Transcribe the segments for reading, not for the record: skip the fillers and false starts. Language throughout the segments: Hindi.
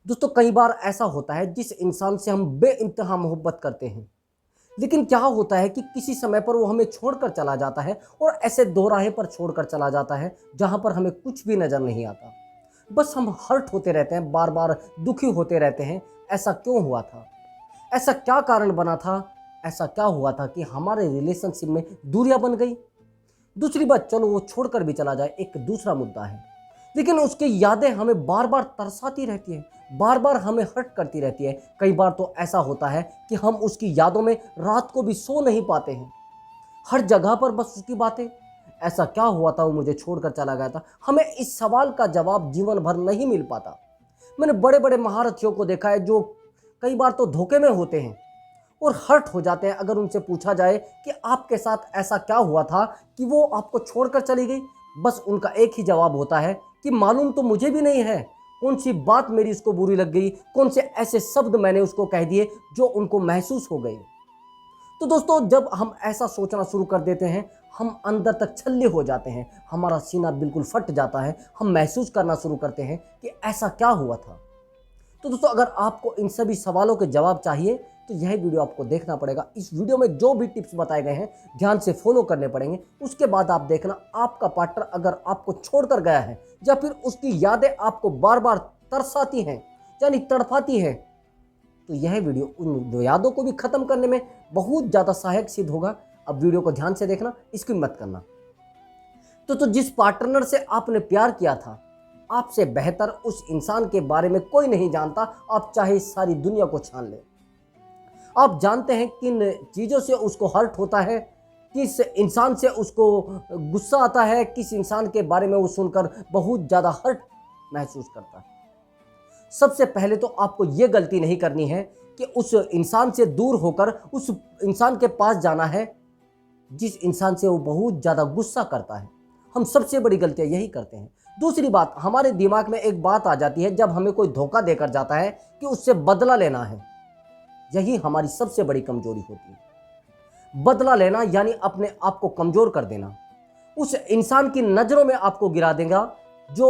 दोस्तों कई बार ऐसा होता है जिस इंसान से हम बेइंतहा मोहब्बत करते हैं, लेकिन क्या होता है कि किसी समय पर वो हमें छोड़कर चला जाता है और ऐसे दो राहे पर छोड़कर चला जाता है जहां पर हमें कुछ भी नजर नहीं आता। बस हम हर्ट होते रहते हैं, बार बार दुखी होते रहते हैं। ऐसा क्यों हुआ था? ऐसा क्या कारण बना था? ऐसा क्या हुआ था कि हमारे रिलेशनशिप में दूरियां बन गई? दूसरी बात, चलो वो छोड़कर भी चला जाए, एक दूसरा मुद्दा है, लेकिन उसकी यादें हमें बार बार तरसाती रहती है, बार बार हमें हर्ट करती रहती है। कई बार तो ऐसा होता है कि हम उसकी यादों में रात को भी सो नहीं पाते हैं। हर जगह पर बस उसकी बातें। ऐसा क्या हुआ था वो मुझे छोड़कर चला गया था? हमें इस सवाल का जवाब जीवन भर नहीं मिल पाता। मैंने बड़े बड़े महारथियों को देखा है जो कई बार तो धोखे में होते हैं और हर्ट हो जाते हैं अगर उनसे पूछा जाए कि आपके साथ ऐसा क्या हुआ था कि वो आपको छोड़कर चली गई। बस उनका एक ही जवाब होता है कि मालूम तो मुझे भी नहीं है, कौन सी बात मेरी उसको बुरी लग गई, कौन से ऐसे शब्द मैंने उसको कह दिए जो उनको महसूस हो गए। तो दोस्तों जब हम ऐसा सोचना शुरू कर देते हैं, हम अंदर तक छल्ले हो जाते हैं, हमारा सीना बिल्कुल फट जाता है। हम महसूस करना शुरू करते हैं कि ऐसा क्या हुआ था। तो दोस्तों अगर आपको इन सभी सवालों के जवाब चाहिए तो यह वीडियो आपको देखना पड़ेगा। इस वीडियो में जो भी टिप्स बताए गए हैं ध्यान से फॉलो करने पड़ेंगे। उसके बाद आप देखना आपका पार्टनर अगर आपको छोड़कर गया है या फिर उसकी यादें आपको बार बार तरसाती हैं यानी तड़पाती हैं, तो यह वीडियो उन दो यादों को भी खत्म करने में बहुत ज़्यादा सहायक सिद्ध होगा। अब वीडियो को ध्यान से देखना, स्किप मत करना। तो जिस पार्टनर से आपने प्यार किया था, आपसे बेहतर उस इंसान के बारे में कोई नहीं जानता। आप चाहे सारी दुनिया को छान लें, आप जानते हैं किन चीज़ों से उसको हर्ट होता है, किस इंसान से उसको गुस्सा आता है, किस इंसान के बारे में वो सुनकर बहुत ज़्यादा हर्ट महसूस करता है। सबसे पहले तो आपको ये गलती नहीं करनी है कि उस इंसान से दूर होकर उस इंसान के पास जाना है जिस इंसान से वो बहुत ज़्यादा गुस्सा करता है। हम सबसे बड़ी गलतियाँ यही करते हैं। दूसरी बात, हमारे दिमाग में एक बात आ जाती है जब हमें कोई धोखा देकर जाता है कि उससे बदला लेना है। यही हमारी सबसे बड़ी कमजोरी होती है। बदला लेना यानी अपने आप को कमजोर कर देना, उस इंसान की नज़रों में आपको गिरा देगा जो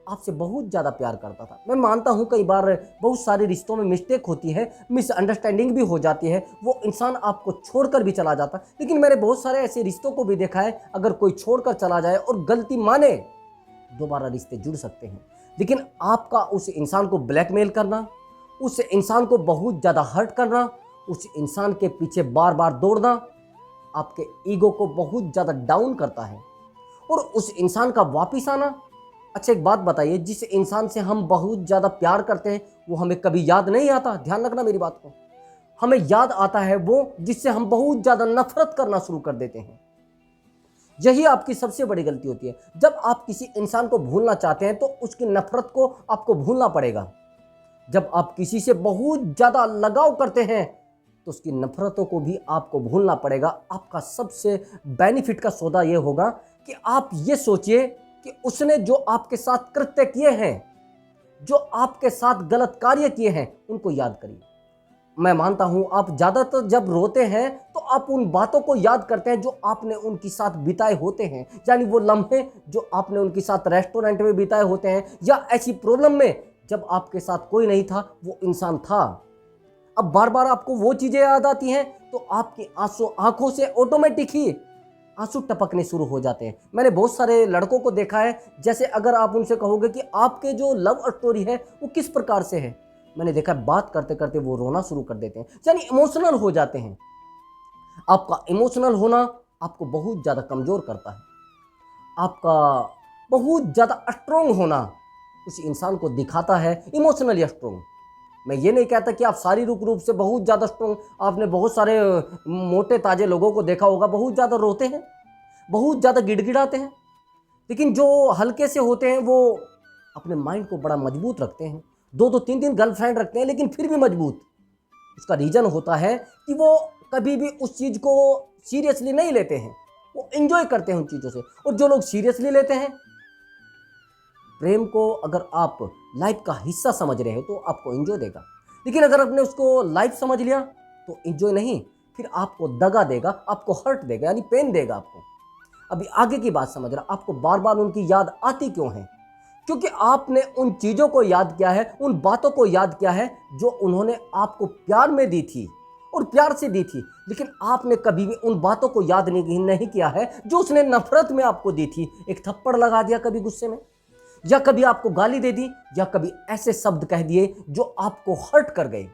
आपसे बहुत ज़्यादा प्यार करता था। मैं मानता हूँ कई बार बहुत सारे रिश्तों में मिस्टेक होती है, मिसअंडरस्टैंडिंग भी हो जाती है, वो इंसान आपको छोड़कर भी चला जाता है। लेकिन मैंने बहुत सारे ऐसे रिश्तों को भी देखा है, अगर कोई छोड़कर चला जाए और गलती माने, दोबारा रिश्ते जुड़ सकते हैं। लेकिन आपका उस इंसान को ब्लैकमेल करना, उस इंसान को बहुत ज़्यादा हर्ट करना, उस इंसान के पीछे बार बार दौड़ना आपके ईगो को बहुत ज़्यादा डाउन करता है और उस इंसान का वापिस आना। अच्छा एक बात बताइए, जिस इंसान से हम बहुत ज़्यादा प्यार करते हैं वो हमें कभी याद नहीं आता। ध्यान रखना मेरी बात को, हमें याद आता है वो जिससे हम बहुत ज़्यादा नफरत करना शुरू कर देते हैं। यही आपकी सबसे बड़ी गलती होती है। जब आप किसी इंसान को भूलना चाहते हैं तो उसकी नफरत को आपको भूलना पड़ेगा। जब आप किसी से बहुत ज़्यादा लगाव करते हैं तो उसकी नफरतों को भी आपको भूलना पड़ेगा। आपका सबसे बेनिफिट का सौदा यह होगा कि आप ये सोचिए कि उसने जो आपके साथ कृत्य किए हैं, जो आपके साथ गलत कार्य किए हैं, उनको याद करिए। मैं मानता हूं आप ज़्यादातर जब रोते हैं तो आप उन बातों को याद करते हैं जो आपने उनके साथ बिताए होते हैं, यानी वो लम्हे जो आपने उनके साथ रेस्टोरेंट में बिताए होते हैं या ऐसी प्रॉब्लम में जब आपके साथ कोई नहीं था, वो इंसान था। अब बार बार आपको वो चीज़ें याद आती हैं तो आपकी आंसू आंखों से ऑटोमेटिक ही आंसू टपकने शुरू हो जाते हैं। मैंने बहुत सारे लड़कों को देखा है, जैसे अगर आप उनसे कहोगे कि आपके जो लव स्टोरी है वो किस प्रकार से है, मैंने देखा बात करते करते वो रोना शुरू कर देते हैं, यानी इमोशनल हो जाते हैं। आपका इमोशनल होना आपको बहुत ज़्यादा कमज़ोर करता है। आपका बहुत ज़्यादा स्ट्रोंग होना उस इंसान को दिखाता है इमोशनली स्ट्रोंग। मैं ये नहीं कहता कि आप शारीरिक रूप से बहुत ज़्यादा स्ट्रोंग। आपने बहुत सारे मोटे ताजे लोगों को देखा होगा, बहुत ज़्यादा रोते हैं, बहुत ज़्यादा गिड़गिड़ाते हैं, लेकिन जो हल्के से होते हैं वो अपने माइंड को बड़ा मजबूत रखते हैं। दो दो तीन तीन गर्लफ्रेंड रखते हैं लेकिन फिर भी मजबूत। उसका रीज़न होता है कि वो कभी भी उस चीज़ को सीरियसली नहीं लेते हैं, वो एंजॉय करते हैं उन चीज़ों से। और जो लोग सीरियसली लेते हैं प्रेम को, अगर आप लाइफ का हिस्सा समझ रहे हो तो आपको एंजॉय देगा, लेकिन अगर आपने उसको लाइफ समझ लिया तो एंजॉय नहीं, फिर आपको दगा देगा, आपको हर्ट देगा, यानी पेन देगा आपको। अभी आगे की बात समझ रहा, आपको बार बार उनकी याद आती क्यों है? क्योंकि आपने उन चीज़ों को याद किया है, उन बातों को याद किया है जो उन्होंने आपको प्यार में दी थी और प्यार से दी थी। लेकिन आपने कभी भी उन बातों को याद नहीं किया है जो उसने नफरत में आपको दी थी। एक थप्पड़ लगा दिया कभी गुस्से में, या कभी आपको गाली दे दी, या कभी ऐसे शब्द कह दिए जो आपको हर्ट कर गए।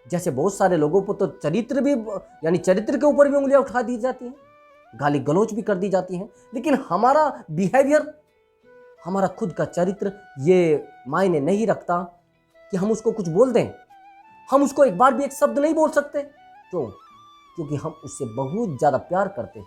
जैसे बहुत सारे लोगों को तो चरित्र भी, यानी चरित्र के ऊपर भी उंगलियां उठा दी जाती हैं, गाली गलौज भी कर दी जाती हैं। लेकिन हमारा बिहेवियर, हमारा खुद का चरित्र ये मायने नहीं रखता कि हम उसको कुछ बोल दें। हम उसको एक बार भी एक शब्द नहीं बोल सकते। क्यों? क्योंकि हम उससे बहुत ज़्यादा प्यार करते हैं।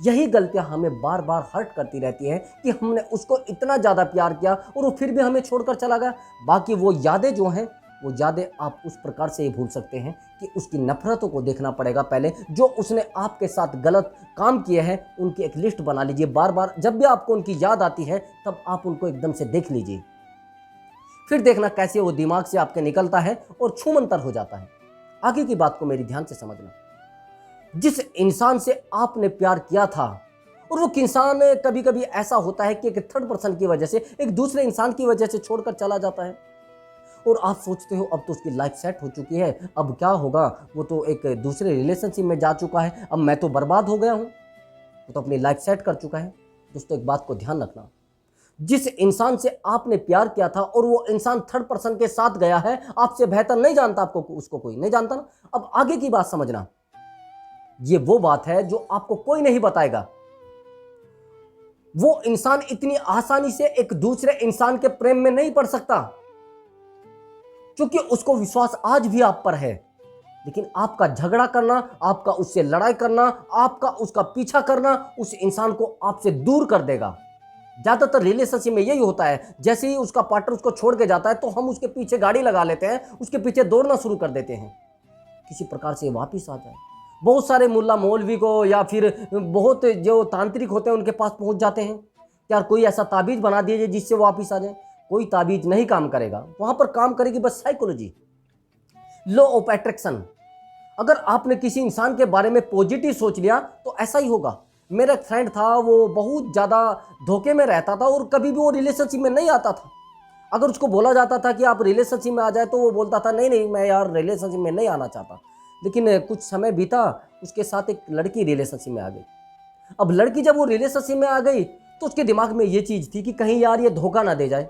यही गलतियां हमें बार बार हर्ट करती रहती हैं कि हमने उसको इतना ज़्यादा प्यार किया और वो फिर भी हमें छोड़कर चला गया। बाकी वो यादें जो हैं, वो यादें आप उस प्रकार से ही भूल सकते हैं कि उसकी नफरतों को देखना पड़ेगा पहले, जो उसने आपके साथ गलत काम किए हैं उनकी एक लिस्ट बना लीजिए। बार बार जब भी आपको उनकी याद आती है तब आप उनको एकदम से देख लीजिए, फिर देखना कैसे वो दिमाग से आपके निकलता है और छूमंतर हो जाता है। आगे की बात को मेरी ध्यान से समझना। जिस इंसान से आपने प्यार किया था, और वो इंसान कभी कभी ऐसा होता है कि एक थर्ड पर्सन की वजह से, एक दूसरे इंसान की वजह से छोड़कर चला जाता है, और आप सोचते हो अब तो उसकी लाइफ सेट हो चुकी है, अब क्या होगा, वो तो एक दूसरे रिलेशनशिप में जा चुका है, अब मैं तो बर्बाद हो गया हूँ, वो तो अपनी लाइफ सेट कर चुका है। दोस्तों एक बात को ध्यान रखना, जिस इंसान से आपने प्यार किया था और वो इंसान थर्ड पर्सन के साथ गया है, आपसे बेहतर नहीं जानता, आपको उसको कोई नहीं जानता ना। अब आगे की बात समझना, ये वो बात है जो आपको कोई नहीं बताएगा। वो इंसान इतनी आसानी से एक दूसरे इंसान के प्रेम में नहीं पड़ सकता, क्योंकि उसको विश्वास आज भी आप पर है। लेकिन आपका झगड़ा करना, आपका उससे लड़ाई करना, आपका उसका पीछा करना उस इंसान को आपसे दूर कर देगा। ज्यादातर रिलेशनशिप में यही होता है, जैसे ही उसका पार्टनर उसको छोड़ के जाता है तो हम उसके पीछे गाड़ी लगा लेते हैं, उसके पीछे दौड़ना शुरू कर देते हैं, किसी प्रकार से वापिस आ जाए। बहुत सारे मुल्ला मौलवी को या फिर बहुत जो तांत्रिक होते हैं उनके पास पहुंच जाते हैं, यार कोई ऐसा ताबीज बना दीजिए जिससे वो वापिस आ जाए। कोई ताबीज नहीं काम करेगा, वहां पर काम करेगी बस साइकोलॉजी, लॉ ऑफ अट्रैक्शन। अगर आपने किसी इंसान के बारे में पॉजिटिव सोच लिया तो ऐसा ही होगा। मेरा एक फ्रेंड था, वो बहुत ज़्यादा धोखे में रहता था और कभी भी वो रिलेशनशिप में नहीं आता था। अगर उसको बोला जाता था कि आप रिलेशनशिप में आ जाए तो वो बोलता था नहीं नहीं, मैं यार रिलेशनशिप में नहीं आना चाहता। लेकिन कुछ समय बीता, उसके साथ एक लड़की रिलेशनशिप में आ गई। अब लड़की जब वो रिलेशनशिप में आ गई तो उसके दिमाग में ये चीज़ थी कि कहीं यार ये धोखा ना दे जाए।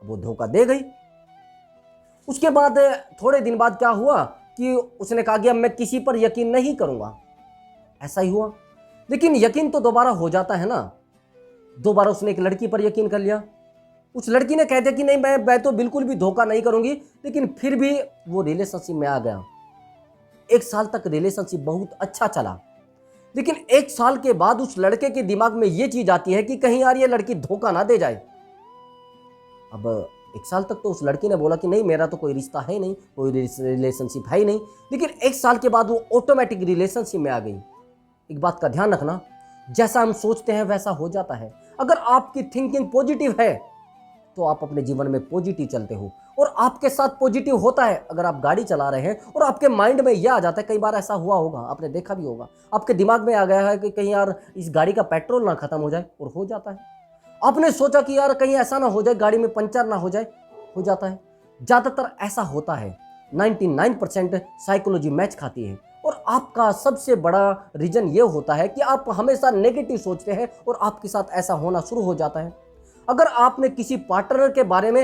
अब वो धोखा दे गई। उसके बाद थोड़े दिन बाद क्या हुआ कि उसने कहा कि अब मैं किसी पर यकीन नहीं करूंगा। ऐसा ही हुआ, लेकिन यकीन तो दोबारा हो जाता है ना। दोबारा उसने एक लड़की पर यकीन कर लिया। उस लड़की ने कह दिया कि नहीं, मैं तो बिल्कुल भी धोखा नहीं करूंगी। लेकिन फिर भी वो रिलेशनशिप में आ गया। 1 साल तक रिलेशनशिप बहुत अच्छा चला, लेकिन 1 साल के बाद उस लड़के के दिमाग में ये चीज आती है कि कहीं यार ये लड़की धोखा ना दे जाए। अब 1 साल तक तो उस लड़की ने बोला कि नहीं, मेरा तो कोई रिश्ता है ही नहीं, कोई रिलेशनशिप है ही नहीं। लेकिन 1 साल के बाद वो ऑटोमेटिक रिलेशनशिप में आ गई। एक बात का ध्यान रखना, जैसा हम सोचते हैं वैसा हो जाता है। अगर आपकी थिंकिंग पॉजिटिव है तो आप अपने जीवन में पॉजिटिव चलते हो, और आपके साथ पॉजिटिव होता है। अगर आप गाड़ी चला रहे हैं और आपके माइंड में यह आ जाता है, कई बार ऐसा हुआ होगा, आपने देखा भी होगा, आपके दिमाग में आ गया है कि कहीं यार इस गाड़ी का पेट्रोल ना खत्म हो जाए, और हो जाता है। आपने सोचा कि यार कहीं ऐसा ना हो जाए, गाड़ी में पंचर ना हो जाए, हो जाता है। ज़्यादातर ऐसा होता है। 99% साइकोलॉजी मैच खाती है, और आपका सबसे बड़ा रीजन ये होता है कि आप हमेशा नेगेटिव सोचते हैं और आपके साथ ऐसा होना शुरू हो जाता है। अगर आपने किसी पार्टनर के बारे में,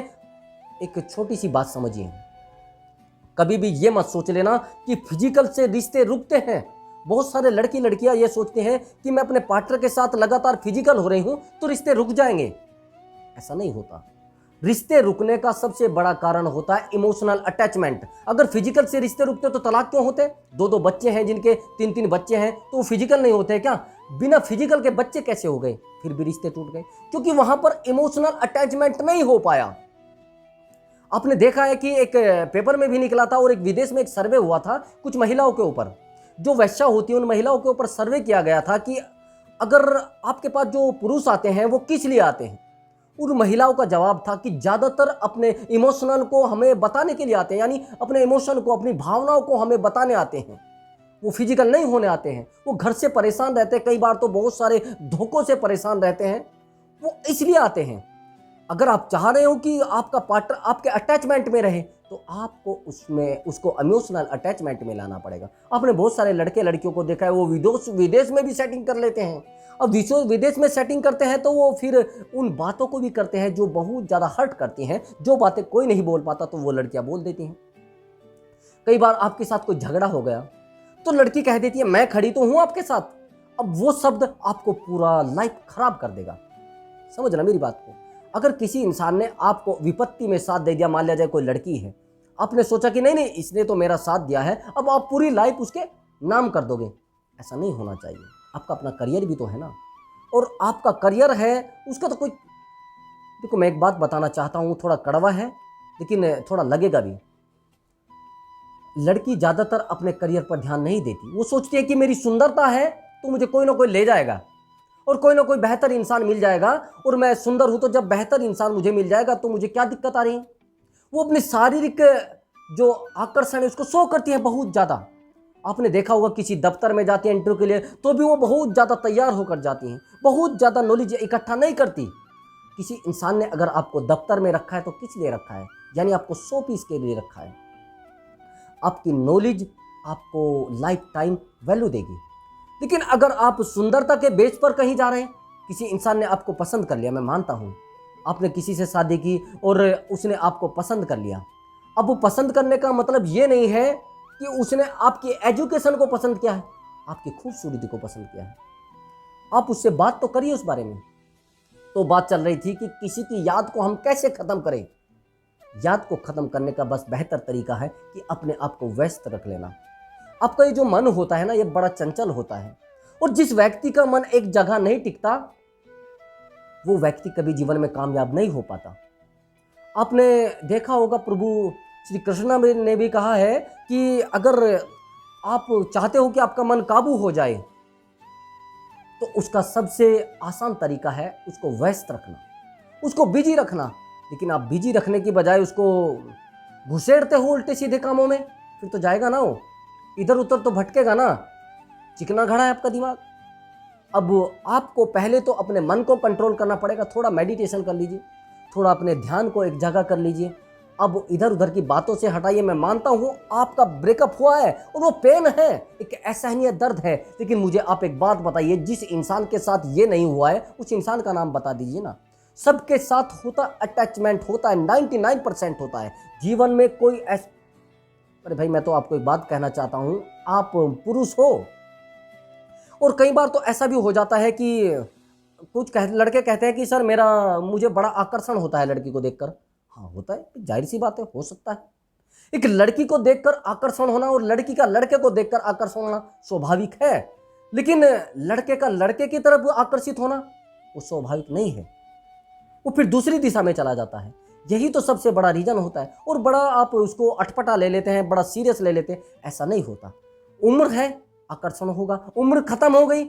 एक छोटी सी बात समझिए, कभी भी ये मत सोच लेना कि फिजिकल से रिश्ते रुकते हैं। बहुत सारे लड़कियां ये सोचते हैं कि मैं अपने पार्टनर के साथ लगातार फिजिकल हो रही हूं तो रिश्ते रुक जाएंगे। ऐसा नहीं होता। रिश्ते रुकने का सबसे बड़ा कारण होता है इमोशनल अटैचमेंट। अगर फिजिकल से रिश्ते रुकते तो तलाक क्यों होते? 2-2 बच्चे हैं जिनके 3-3 बच्चे हैं, तो वो फिजिकल नहीं होते क्या? बिना फिजिकल के बच्चे कैसे हो गए? फिर भी रिश्ते टूट गए, क्योंकि वहां पर इमोशनल अटैचमेंट नहीं हो पाया। आपने देखा है कि एक पेपर में भी निकला था, और एक विदेश में एक सर्वे हुआ था कुछ महिलाओं के ऊपर, जो वैश्या होती है उन महिलाओं के ऊपर सर्वे किया गया था कि अगर आपके पास जो पुरुष आते हैं वो किस लिए आते हैं। उन महिलाओं का जवाब था कि ज़्यादातर अपने इमोशनल को हमें बताने के लिए आते हैं, यानी अपने इमोशन को, अपनी भावनाओं को हमें बताने आते हैं। वो फिजिकल नहीं होने आते हैं। वो घर से परेशान रहते हैं, कई बार तो बहुत सारे धोखों से परेशान रहते हैं, वो इसलिए आते हैं। अगर आप चाह रहे हो कि आपका पार्टनर आपके अटैचमेंट में रहे, तो आपको उसमें उसको इमोशनल अटैचमेंट में लाना पड़ेगा। आपने बहुत सारे लड़के लड़कियों को देखा है, वो विदेश विदेश में भी सेटिंग कर लेते हैं। अब विदेश में सेटिंग करते हैं तो वो फिर उन बातों को भी करते हैं जो बहुत ज़्यादा हर्ट करती हैं, जो बातें कोई नहीं बोल पाता तो वो लड़कियां बोल देती हैं। कई बार आपके साथ कोई झगड़ा हो गया तो लड़की कह देती है मैं खड़ी तो हूं आपके साथ। अब वो शब्द आपको पूरा लाइफ खराब कर देगा। समझना मेरी बात को। अगर किसी इंसान ने आपको विपत्ति में साथ दे दिया, मान लिया जाए कोई लड़की है, आपने सोचा कि नहीं नहीं इसने तो मेरा साथ दिया है, अब आप पूरी लाइफ उसके नाम कर दोगे। ऐसा नहीं होना चाहिए। आपका अपना करियर भी तो है ना, और आपका करियर है उसका तो कोई। देखो मैं एक बात बताना चाहता हूँ, थोड़ा कड़वा है लेकिन थोड़ा लगेगा भी। लड़की ज़्यादातर अपने करियर पर ध्यान नहीं देती। वो सोचती है कि मेरी सुंदरता है तो मुझे कोई ना कोई ले जाएगा और कोई ना कोई बेहतर इंसान मिल जाएगा, और मैं सुंदर हूं तो जब बेहतर इंसान मुझे मिल जाएगा तो मुझे क्या दिक्कत आ रही है। वो अपनी शारीरिक जो आकर्षण है उसको शो करती है बहुत ज़्यादा। आपने देखा होगा किसी दफ्तर में जाती है इंटरव्यू के लिए तो भी वो बहुत ज़्यादा तैयार होकर जाती हैं, बहुत ज़्यादा नॉलेज इकट्ठा नहीं करती। किसी इंसान ने अगर आपको दफ्तर में रखा है तो किस लिए रखा है, यानी आपको 100 पीस के लिए रखा है। आपकी नॉलेज आपको लाइफ टाइम वैल्यू देगी। लेकिन अगर आप सुंदरता के बेस पर कहीं जा रहे हैं, किसी इंसान ने आपको पसंद कर लिया, मैं मानता हूं आपने किसी से शादी की और उसने आपको पसंद कर लिया। अब वो पसंद करने का मतलब ये नहीं है कि उसने आपकी एजुकेशन को पसंद किया है, आपकी खूबसूरती को पसंद किया है। आप उससे बात तो करिए उस बारे में। तो बात चल रही थी कि किसी की याद को हम कैसे खत्म करें। याद को खत्म करने का बस बेहतर तरीका है कि अपने आप को व्यस्त रख लेना। आपका ये जो मन होता है ना, ये बड़ा चंचल होता है, और जिस व्यक्ति का मन एक जगह नहीं टिकता वो व्यक्ति कभी जीवन में कामयाब नहीं हो पाता। आपने देखा होगा प्रभु श्री कृष्ण ने भी कहा है कि अगर आप चाहते हो कि आपका मन काबू हो जाए तो उसका सबसे आसान तरीका है उसको व्यस्त रखना, उसको बिजी रखना। लेकिन आप बिजी रखने की बजाय उसको घुसेड़ते हो उल्टे सीधे कामों में, फिर तो जाएगा ना, वो इधर उधर तो भटकेगा ना। चिकना घड़ा है आपका दिमाग। अब आपको पहले तो अपने मन को कंट्रोल करना पड़ेगा। थोड़ा मेडिटेशन कर लीजिए, थोड़ा अपने ध्यान को एक जगह कर लीजिए। अब इधर उधर की बातों से हटाइए। मैं मानता हूँ आपका ब्रेकअप हुआ है और वो पेन है, एक असहनीय दर्द है, लेकिन मुझे आप एक बात बताइए, जिस इंसान के साथ ये नहीं हुआ है उस इंसान का नाम बता दीजिए ना। सबके साथ होता अटैचमेंट होता है, 99% होता है जीवन में। कोई अरे भाई मैं तो आपको एक बात कहना चाहता हूं, आप पुरुष हो और कई बार तो ऐसा भी हो जाता है कि लड़के कहते हैं कि सर मुझे बड़ा आकर्षण होता है लड़की को देखकर। हाँ होता है, जाहिर सी बात है, हो सकता है। एक लड़की को देखकर आकर्षण होना और लड़की का लड़के को देखकर आकर्षण होना स्वाभाविक है, लेकिन लड़के का लड़के की तरफ आकर्षित होना वो स्वाभाविक नहीं है, वो फिर दूसरी दिशा में चला जाता है। यही तो सबसे बड़ा रीजन होता है, और बड़ा आप उसको अटपटा ले लेते हैं, बड़ा सीरियस ले लेते हैं। ऐसा नहीं होता। उम्र है, आकर्षण होगा। उम्र खत्म हो गई,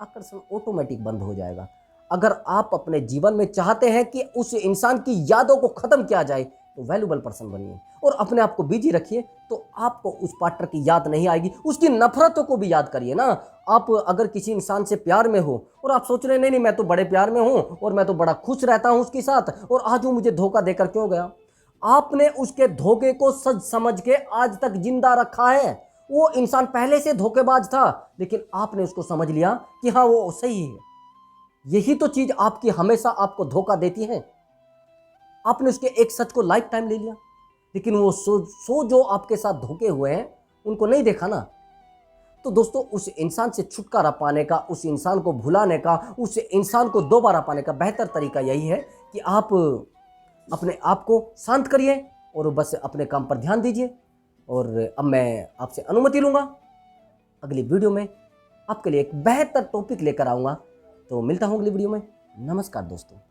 आकर्षण ऑटोमेटिक बंद हो जाएगा। अगर आप अपने जीवन में चाहते हैं कि उस इंसान की यादों को खत्म किया जाए तो वैल्यूबल पर्सन बनिए और अपने आप को बिजी रखिए, तो आपको उस पार्टनर की याद नहीं आएगी। उसकी नफरतों को भी याद करिए ना। आप अगर किसी इंसान से प्यार में हो और आप सोच रहे हैं नहीं नहीं मैं तो बड़े प्यार में हूं और मैं तो बड़ा खुश रहता हूं उसके साथ, और आज वो मुझे धोखा देकर क्यों गया। आपने उसके धोखे को सच समझ के आज तक जिंदा रखा है। वो इंसान पहले से धोखेबाज था, लेकिन आपने उसको समझ लिया कि हाँ वो सही है। यही तो चीज आपकी हमेशा आपको धोखा देती है। आपने उसके एक सच को लाइफ टाइम ले लिया, लेकिन वो सो जो आपके साथ धोखे हुए हैं उनको नहीं देखा ना। तो दोस्तों, उस इंसान से छुटकारा पाने का, उस इंसान को भुलाने का, उस इंसान को दोबारा पाने का बेहतर तरीका यही है कि आप अपने आप को शांत करिए और बस अपने काम पर ध्यान दीजिए। और अब मैं आपसे अनुमति लूँगा, अगली वीडियो में आपके लिए एक बेहतर टॉपिक लेकर आऊँगा। तो मिलता हूँ अगली वीडियो में। नमस्कार दोस्तों।